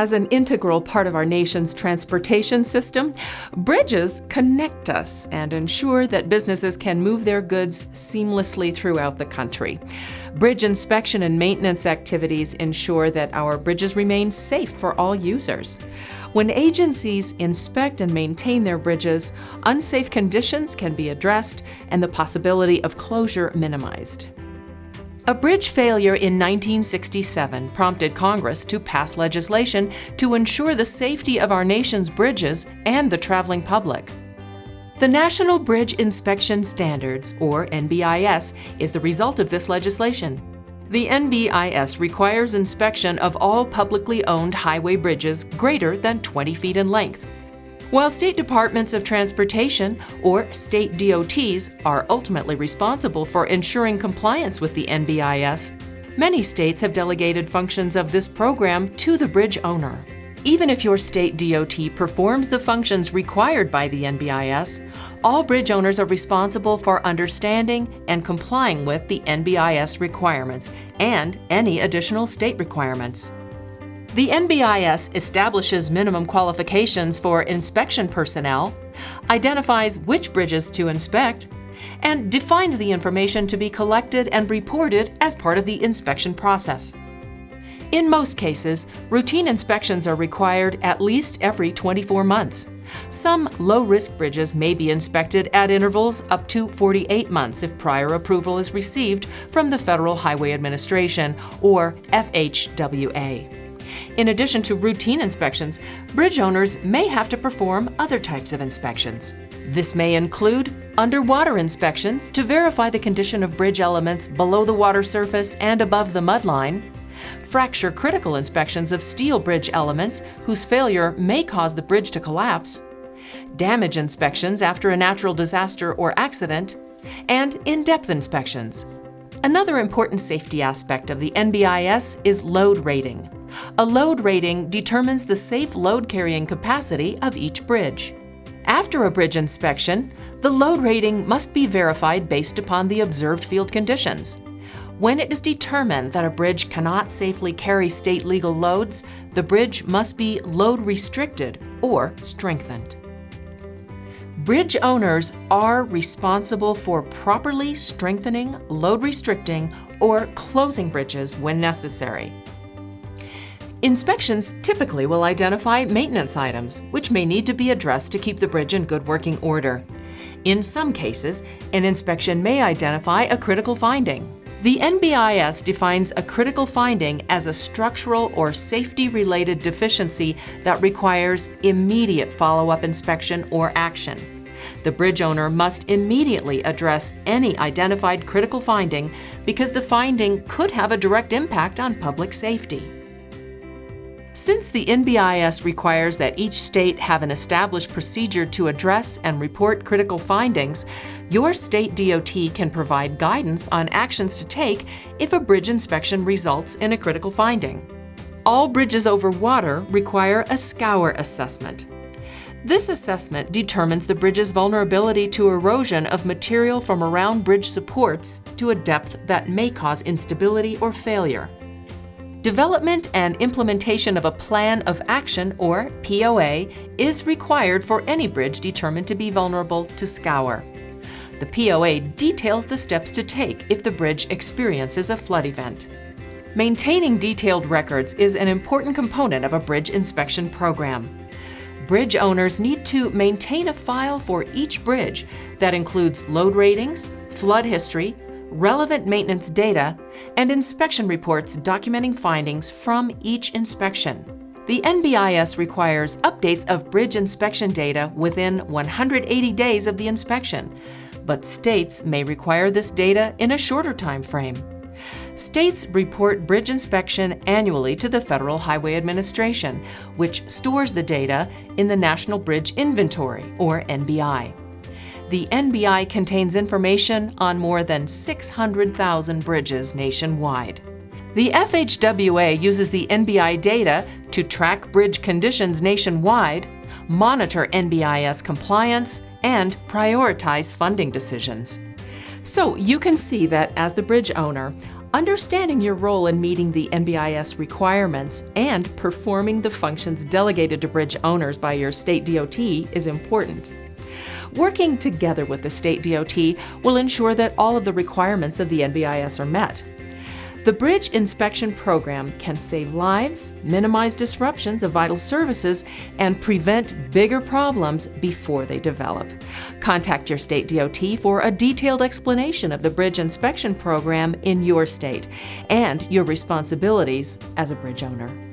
As an integral part of our nation's transportation system, bridges connect us and ensure that businesses can move their goods seamlessly throughout the country. Bridge inspection and maintenance activities ensure that our bridges remain safe for all users. When agencies inspect and maintain their bridges, unsafe conditions can be addressed and the possibility of closure minimized. A bridge failure in 1967 prompted Congress to pass legislation to ensure the safety of our nation's bridges and the traveling public. The National Bridge Inspection Standards, or NBIS, is the result of this legislation. The NBIS requires inspection of all publicly owned highway bridges greater than 20 feet in length. While state departments of transportation, or state DOTs, are ultimately responsible for ensuring compliance with the NBIS, many states have delegated functions of this program to the bridge owner. Even if your state DOT performs the functions required by the NBIS, all bridge owners are responsible for understanding and complying with the NBIS requirements and any additional state requirements. The NBIS establishes minimum qualifications for inspection personnel, identifies which bridges to inspect, and defines the information to be collected and reported as part of the inspection process. In most cases, routine inspections are required at least every 24 months. Some low-risk bridges may be inspected at intervals up to 48 months if prior approval is received from the Federal Highway Administration, or FHWA. In addition to routine inspections, bridge owners may have to perform other types of inspections. This may include underwater inspections to verify the condition of bridge elements below the water surface and above the mudline, fracture critical inspections of steel bridge elements whose failure may cause the bridge to collapse, damage inspections after a natural disaster or accident, and in-depth inspections. Another important safety aspect of the NBIS is load rating. A load rating determines the safe load carrying capacity of each bridge. After a bridge inspection, the load rating must be verified based upon the observed field conditions. When it is determined that a bridge cannot safely carry state legal loads, the bridge must be load restricted or strengthened. Bridge owners are responsible for properly strengthening, load restricting, or closing bridges when necessary. Inspections typically will identify maintenance items, which may need to be addressed to keep the bridge in good working order. In some cases, an inspection may identify a critical finding. The NBIS defines a critical finding as a structural or safety-related deficiency that requires immediate follow-up inspection or action. The bridge owner must immediately address any identified critical finding because the finding could have a direct impact on public safety. Since the NBIS requires that each state have an established procedure to address and report critical findings, your state DOT can provide guidance on actions to take if a bridge inspection results in a critical finding. All bridges over water require a scour assessment. This assessment determines the bridge's vulnerability to erosion of material from around bridge supports to a depth that may cause instability or failure. Development and implementation of a plan of action, or POA, is required for any bridge determined to be vulnerable to scour. The POA details the steps to take if the bridge experiences a flood event. Maintaining detailed records is an important component of a bridge inspection program. Bridge owners need to maintain a file for each bridge that includes load ratings, flood history, relevant maintenance data, and inspection reports documenting findings from each inspection. The NBIS requires updates of bridge inspection data within 180 days of the inspection, but states may require this data in a shorter time frame. States report bridge inspection annually to the Federal Highway Administration, which stores the data in the National Bridge Inventory, or NBI. The NBI contains information on more than 600,000 bridges nationwide. The FHWA uses the NBI data to track bridge conditions nationwide, monitor NBIS compliance, and prioritize funding decisions. So you can see that as the bridge owner, Understanding your role in meeting the NBIS requirements and performing the functions delegated to bridge owners by your state DOT is important. Working together with the state DOT will ensure that all of the requirements of the NBIS are met. The Bridge Inspection Program can save lives, minimize disruptions of vital services, and prevent bigger problems before they develop. Contact your state DOT for a detailed explanation of the Bridge Inspection Program in your state and your responsibilities as a bridge owner.